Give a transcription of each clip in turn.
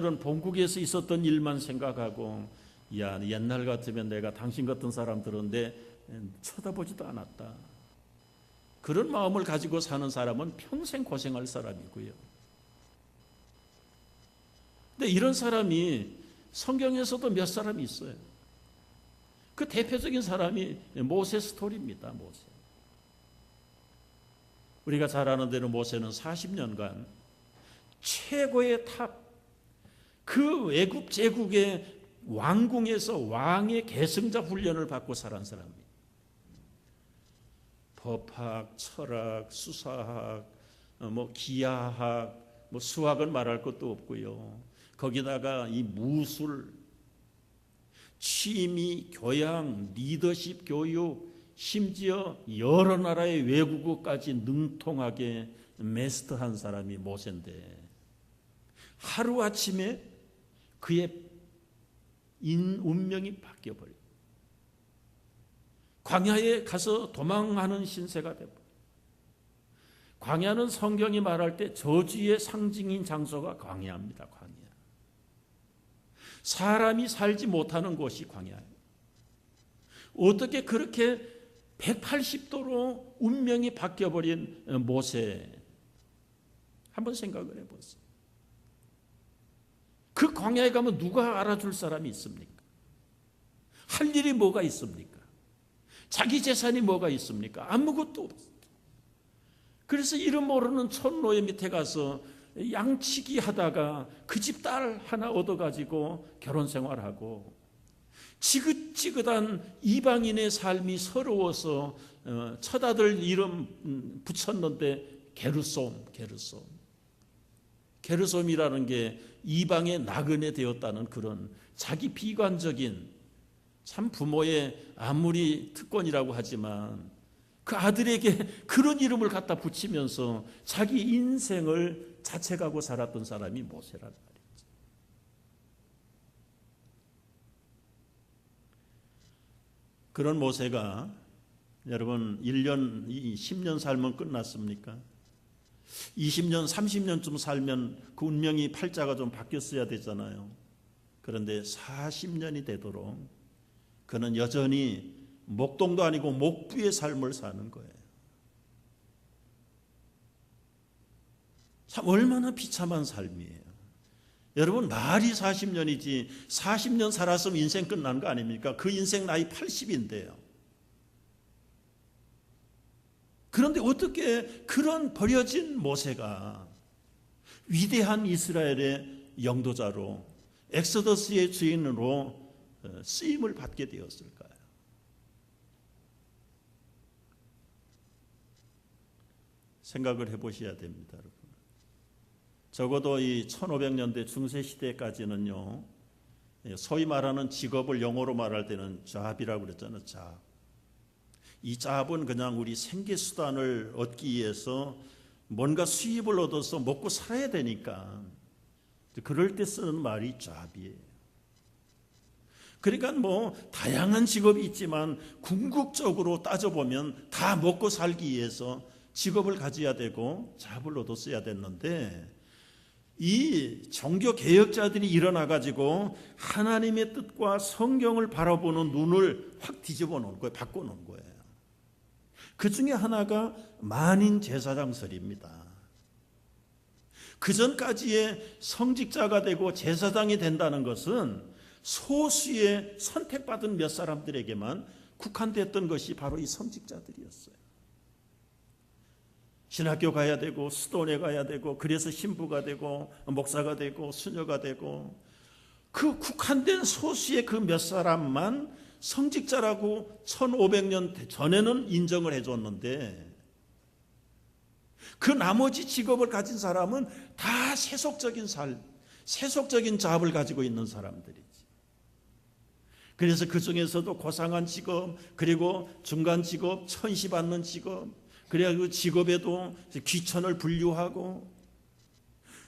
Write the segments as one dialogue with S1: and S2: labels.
S1: 그런 본국에서 있었던 일만 생각하고, 야, 옛날 같으면 내가 당신 같은 사람들은 내 쳐다보지도 않았다, 그런 마음을 가지고 사는 사람은 평생 고생할 사람이고요. 근데 이런 사람이 성경에서도 몇 사람이 있어요. 그 대표적인 사람이 모세 스토리입니다. 모세. 우리가 잘 아는 대로 모세는 40년간 최고의 탑, 그 애굽 제국의 왕궁에서 왕의 계승자 훈련을 받고 살아온 사람입니다. 법학, 철학, 수사학, 기하학, 수학은 말할 것도 없고요. 거기다가 이 무술, 취미, 교양, 리더십 교육, 심지어 여러 나라의 외국어까지 능통하게 메스터한 사람이 모세인데, 하루아침에 그의 운명이 바뀌어버려요. 광야에 가서 도망하는 신세가 되고, 광야는 성경이 말할 때 저주의 상징인 장소가 광야입니다. 광야. 사람이 살지 못하는 곳이 광야예요. 어떻게 그렇게 180도로 운명이 바뀌어버린 모세, 한번 생각을 해보세요. 그 광야에 가면 누가 알아줄 사람이 있습니까? 할 일이 뭐가 있습니까? 자기 재산이 뭐가 있습니까? 아무것도 없어요. 그래서 이름 모르는 촌노예 밑에 가서 양치기 하다가 그 집 딸 하나 얻어가지고 결혼 생활하고, 지긋지긋한 이방인의 삶이 서러워서 첫 아들 이름 붙였는데 게르솜이라는 게 이방의 나그네 되었다는 그런 자기 비관적인, 참 부모의 아무리 특권이라고 하지만 그 아들에게 그런 이름을 갖다 붙이면서 자기 인생을 자책하고 살았던 사람이 모세란 말이죠. 그런 모세가 여러분 1년, 10년 살면 끝났습니까? 20년, 30년쯤 살면 그 운명이 팔자가 좀 바뀌었어야 되잖아요. 그런데 40년이 되도록 그는 여전히 목동도 아니고 목부의 삶을 사는 거예요. 참 얼마나 비참한 삶이에요. 여러분, 말이 40년이지 40년 살았으면 인생 끝난 거 아닙니까? 그 인생 나이 80인데요. 그런데 어떻게 그런 버려진 모세가 위대한 이스라엘의 영도자로, 엑소더스의 주인으로 쓰임을 받게 되었을까요? 생각을 해보셔야 됩니다, 여러분. 적어도 이 1500년대 중세시대까지는요, 소위 말하는 직업을 영어로 말할 때는 잡이라고 그랬잖아요. 잡. 이 잡은 그냥 우리 생계수단을 얻기 위해서 뭔가 수입을 얻어서 먹고 살아야 되니까 그럴 때 쓰는 말이 잡이에요. 그러니까 다양한 직업이 있지만 궁극적으로 따져보면 다 먹고 살기 위해서 직업을 가져야 되고 잡을 얻었어야 됐는데, 이 종교 개혁자들이 일어나 가지고 하나님의 뜻과 성경을 바라보는 눈을 확 뒤집어 놓은 거예요. 바꿔 놓은 거예요. 그 중에 하나가 만인 제사장설입니다. 그 전까지의 성직자가 되고 제사장이 된다는 것은 소수의 선택받은 몇 사람들에게만 국한됐던 것이 바로 이 성직자들이었어요. 신학교 가야 되고 수도원에 가야 되고, 그래서 신부가 되고 목사가 되고 수녀가 되고, 그 국한된 소수의 그 몇 사람만 성직자라고 1500년 전에는 인정을 해줬는데, 그 나머지 직업을 가진 사람은 다 세속적인 삶, 세속적인 잡을 가지고 있는 사람들이지. 그래서 그 중에서도 고상한 직업, 그리고 중간 직업, 천시 받는 직업, 그래야 그 직업에도 귀천을 분류하고.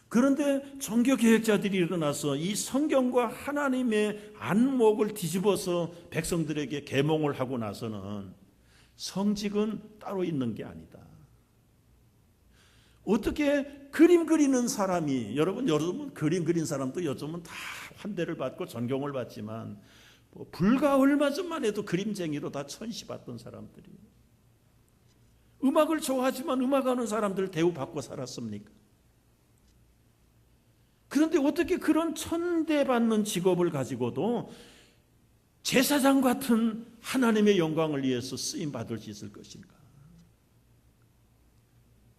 S1: 그런데 종교개혁자들이 일어나서 이 성경과 하나님의 안목을 뒤집어서 백성들에게 계몽을 하고 나서는 성직은 따로 있는 게 아니다. 어떻게 그림 그리는 사람이, 여러분 그림 그린 사람도 요즘은 다 환대를 받고 존경을 받지만 불과 얼마 전만 해도 그림쟁이로 다 천시받던 사람들이, 음악을 좋아하지만 음악하는 사람들 대우받고 살았습니까? 그런데 어떻게 그런 천대받는 직업을 가지고도 제사장 같은 하나님의 영광을 위해서 쓰임받을 수 있을 것인가?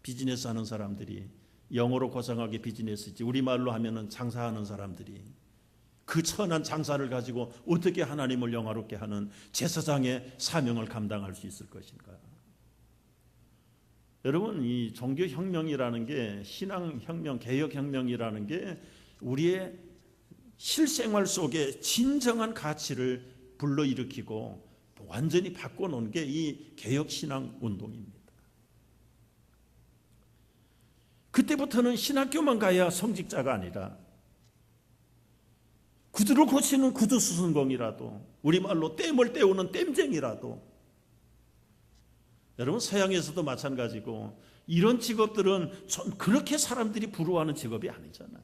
S1: 비즈니스 하는 사람들이, 영어로 고상하게 비즈니스지 우리말로 하면은 장사하는 사람들이 그 천한 장사를 가지고 어떻게 하나님을 영화롭게 하는 제사장의 사명을 감당할 수 있을 것인가? 여러분, 이 종교혁명이라는 게, 신앙혁명, 개혁혁명이라는 게 우리의 실생활 속에 진정한 가치를 불러일으키고 완전히 바꿔놓은 게 이 개혁신앙운동입니다. 그때부터는 신학교만 가야 성직자가 아니라 구두를 고치는 구두수선공이라도, 우리말로 땜을 떼우는 땜쟁이라도, 여러분 서양에서도 마찬가지고 이런 직업들은 그렇게 사람들이 부러워하는 직업이 아니잖아요.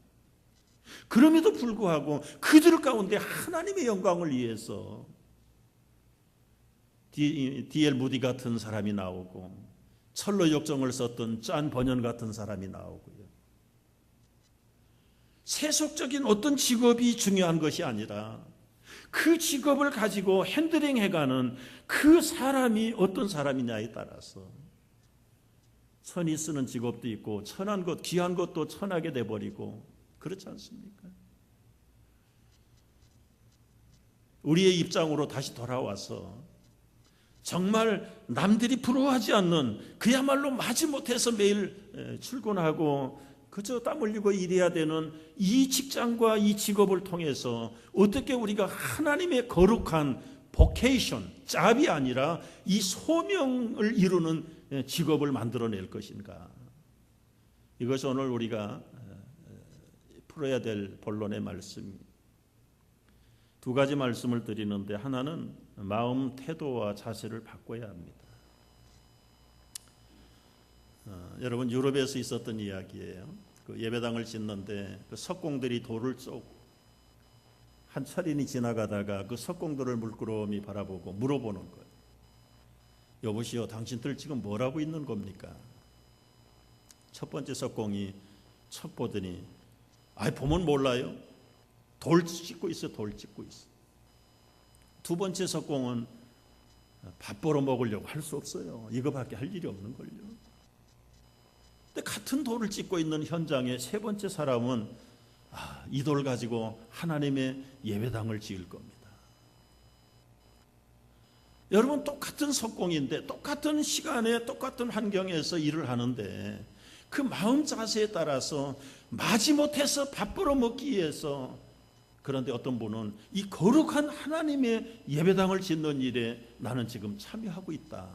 S1: 그럼에도 불구하고 그들 가운데 하나님의 영광을 위해서 D.L. 무디 같은 사람이 나오고 철로 역정을 썼던 짠 버년 같은 사람이 나오고요. 세속적인 어떤 직업이 중요한 것이 아니라 그 직업을 가지고 핸들링해가는 그 사람이 어떤 사람이냐에 따라서 천이 쓰는 직업도 있고 천한 것, 귀한 것도 천하게 돼버리고 그렇지 않습니까? 우리의 입장으로 다시 돌아와서 정말 남들이 부러워하지 않는, 그야말로 마지못해서 매일 출근하고 그저 땀 흘리고 일해야 되는 이 직장과 이 직업을 통해서 어떻게 우리가 하나님의 거룩한 보케이션, 잡이 아니라 이 소명을 이루는 직업을 만들어낼 것인가? 이것이 오늘 우리가 풀어야 될 본론의 말씀입니다. 두 가지 말씀을 드리는데, 하나는 마음 태도와 자세를 바꿔야 합니다. 여러분, 유럽에서 있었던 이야기예요. 그 예배당을 짓는데 그 석공들이 돌을 쏘고 한 차린이 지나가다가 그 석공들을 물끄러미 바라보고 물어보는 거예요. 여보시오, 당신들 지금 뭘 하고 있는 겁니까? 첫 번째 석공이 척 보더니, 보면 몰라요? 돌 찢고 있어, 돌 찢고 있어. 두 번째 석공은 밥 벌어 먹으려고 할 수 없어요. 이거밖에 할 일이 없는 걸요. 근데 같은 돌을 찢고 있는 현장에 세 번째 사람은 이 돌 가지고 하나님의 예배당을 지을 겁니다. 여러분, 똑같은 석공인데 똑같은 시간에 똑같은 환경에서 일을 하는데 그 마음 자세에 따라서 마지못해서 밥 벌어 먹기 위해서, 그런데 어떤 분은 이 거룩한 하나님의 예배당을 짓는 일에 나는 지금 참여하고 있다.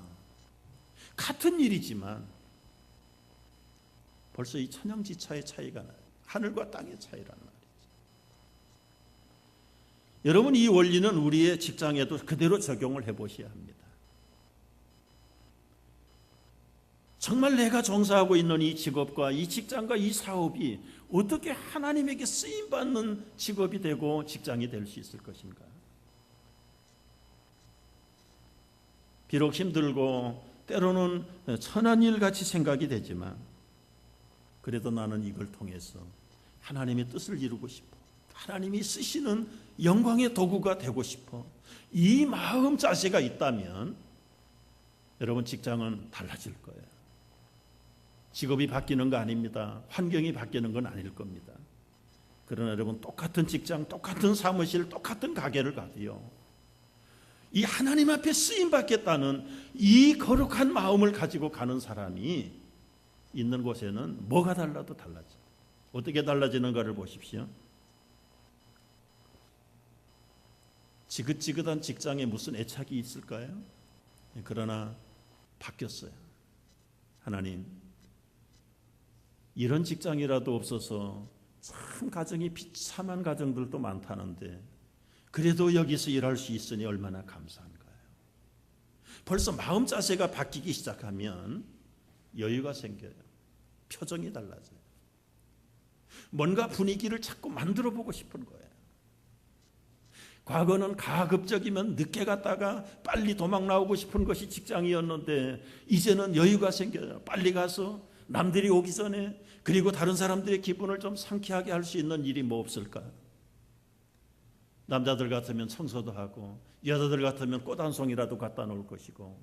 S1: 같은 일이지만 벌써 이 천양지차의 차이가 나요. 하늘과 땅의 차이라는 말이죠. 여러분, 이 원리는 우리의 직장에도 그대로 적용을 해보셔야 합니다. 정말 내가 종사하고 있는 이 직업과 이 직장과 이 사업이 어떻게 하나님에게 쓰임받는 직업이 되고 직장이 될 수 있을 것인가? 비록 힘들고 때로는 천한 일같이 생각이 되지만 그래도 나는 이걸 통해서 하나님의 뜻을 이루고 싶어. 하나님이 쓰시는 영광의 도구가 되고 싶어. 이 마음 자세가 있다면 여러분, 직장은 달라질 거예요. 직업이 바뀌는 거 아닙니다. 환경이 바뀌는 건 아닐 겁니다. 그러나 여러분, 똑같은 직장, 똑같은 사무실, 똑같은 가게를 가도요, 이 하나님 앞에 쓰임받겠다는 이 거룩한 마음을 가지고 가는 사람이 있는 곳에는 뭐가 달라도 달라져. 어떻게 달라지는가를 보십시오. 지긋지긋한 직장에 무슨 애착이 있을까요? 그러나 바뀌었어요. 하나님, 이런 직장이라도 없어서 참 가정이 비참한 가정들도 많다는데 그래도 여기서 일할 수 있으니 얼마나 감사한가요? 벌써 마음 자세가 바뀌기 시작하면 여유가 생겨요. 표정이 달라져요. 뭔가 분위기를 자꾸 만들어 보고 싶은 거예요. 과거는 가급적이면 늦게 갔다가 빨리 도망 나오고 싶은 것이 직장이었는데 이제는 여유가 생겨요. 빨리 가서 남들이 오기 전에, 그리고 다른 사람들의 기분을 좀 상쾌하게 할 수 있는 일이 뭐 없을까? 남자들 같으면 청소도 하고, 여자들 같으면 꽃 한 송이라도 갖다 놓을 것이고,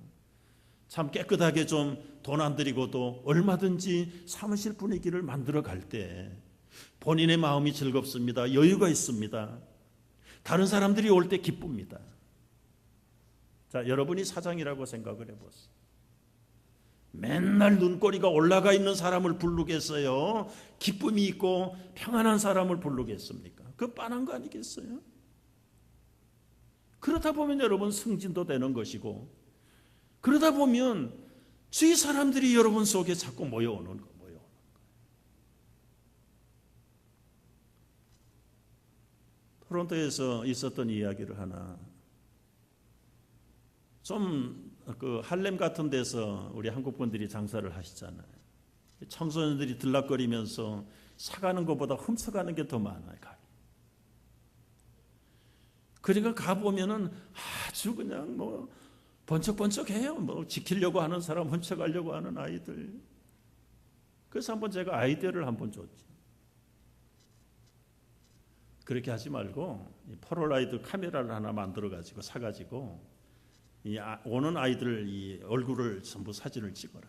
S1: 참 깨끗하게 좀 돈 안 들이고도 얼마든지 사무실 분위기를 만들어 갈 때 본인의 마음이 즐겁습니다. 여유가 있습니다. 다른 사람들이 올 때 기쁩니다. 자, 여러분이 사장이라고 생각을 해보세요. 맨날 눈꼬리가 올라가 있는 사람을 부르겠어요? 기쁨이 있고 평안한 사람을 부르겠습니까? 그거 빤한 거 아니겠어요? 그러다 보면 여러분 승진도 되는 것이고, 그러다 보면 주위 사람들이 여러분 속에 자꾸 모여오는 거예요. 토론토에서 있었던 이야기를 하나, 좀 그 할렘 같은 데서 우리 한국 분들이 장사를 하시잖아요. 청소년들이 들락거리면서 사가는 것보다 훔쳐가는 게 더 많아요. 그러니까 가보면은 아주 그냥 뭐 번쩍번쩍해요. 뭐 지키려고 하는 사람, 훔쳐가려고 하는 아이들. 그래서 한번 제가 아이디어를 한번 줬지. 그렇게 하지 말고 폴라로이드 카메라를 하나 만들어 가지고 사가지고 오는 아이들 이 얼굴을 전부 사진을 찍어라.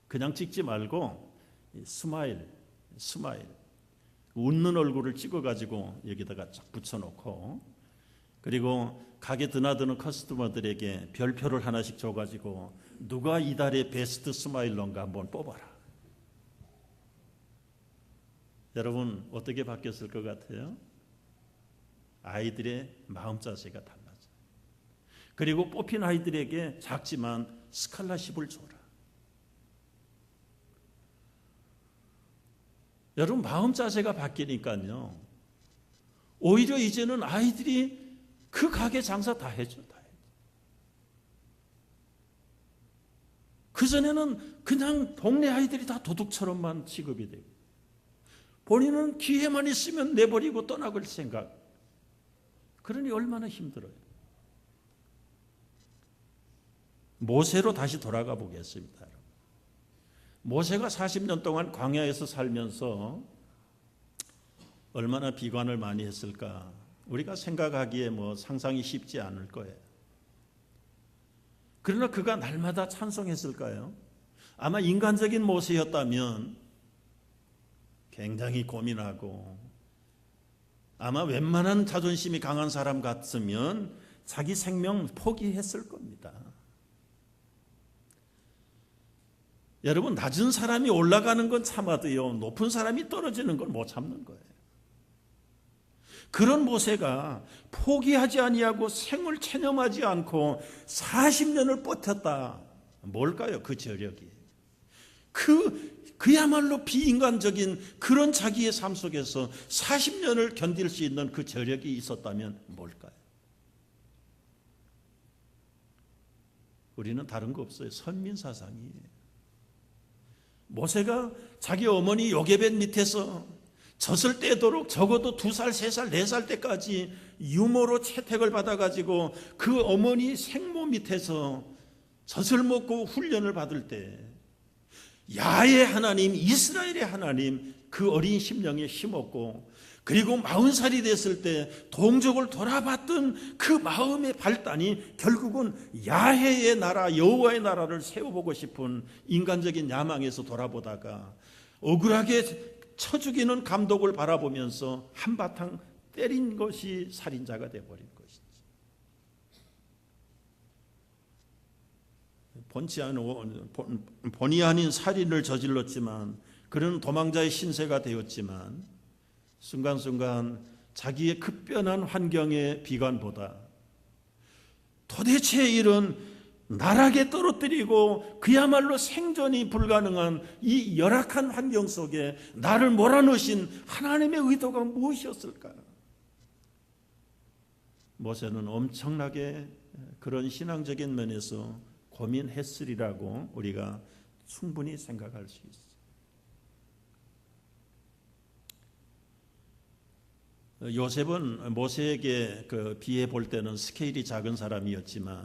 S1: 그냥 찍지 말고 스마일 웃는 얼굴을 찍어 가지고 여기다가 쫙 붙여놓고, 그리고 가게 드나드는 커스터머들에게 별표를 하나씩 줘가지고 누가 이달의 베스트 스마일러인가 한번 뽑아라. 여러분 어떻게 바뀌었을 것 같아요? 아이들의 마음 자세가 달라져요. 그리고 뽑힌 아이들에게 작지만 스칼라십을 줘라. 여러분 마음 자세가 바뀌니까요, 오히려 이제는 아이들이 그 가게 장사 다 해줘. 그전에는 그냥 동네 아이들이 다 도둑처럼만 취급이 되고, 본인은 기회만 있으면 내버리고 떠나갈 생각. 그러니 얼마나 힘들어요. 모세로 다시 돌아가 보겠습니다. 모세가 40년 동안 광야에서 살면서 얼마나 비관을 많이 했을까? 우리가 생각하기에 뭐 상상이 쉽지 않을 거예요. 그러나 그가 날마다 찬송했을까요? 아마 인간적인 모세였다면 굉장히 고민하고, 아마 웬만한 자존심이 강한 사람 같으면 자기 생명 포기했을 겁니다. 여러분, 낮은 사람이 올라가는 건 참아도요, 높은 사람이 떨어지는 건 못 참는 거예요. 그런 모세가 포기하지 아니하고 생을 체념하지 않고 40년을 버텼다. 뭘까요? 그 저력이. 그야말로 비인간적인 그런 자기의 삶 속에서 40년을 견딜 수 있는 그 저력이 있었다면 뭘까요? 우리는 다른 거 없어요. 선민사상이에요. 모세가 자기 어머니 요게벳 밑에서 젖을 떼도록 적어도 2살, 3살, 4살 때까지 유모로 채택을 받아가지고 그 어머니 생모 밑에서 젖을 먹고 훈련을 받을 때 야의 하나님, 이스라엘의 하나님, 그 어린 심령에 힘없고, 그리고 40살이 됐을 때 동족을 돌아봤던 그 마음의 발단이 결국은 야훼의 나라, 여호와의 나라를 세워보고 싶은 인간적인 야망에서 돌아보다가 억울하게 쳐 죽이는 감독을 바라보면서 한바탕 때린 것이 살인자가 되어버린 것이지. 본의 아닌 살인을 저질렀지만, 그는 도망자의 신세가 되었지만, 순간순간 자기의 급변한 환경의 비관보다 도대체 이런 나락에 떨어뜨리고 그야말로 생존이 불가능한 이 열악한 환경 속에 나를 몰아넣으신 하나님의 의도가 무엇이었을까? 모세는 엄청나게 그런 신앙적인 면에서 고민했으리라고 우리가 충분히 생각할 수 있어요. 요셉은 모세에게 비해 볼 때는 스케일이 작은 사람이었지만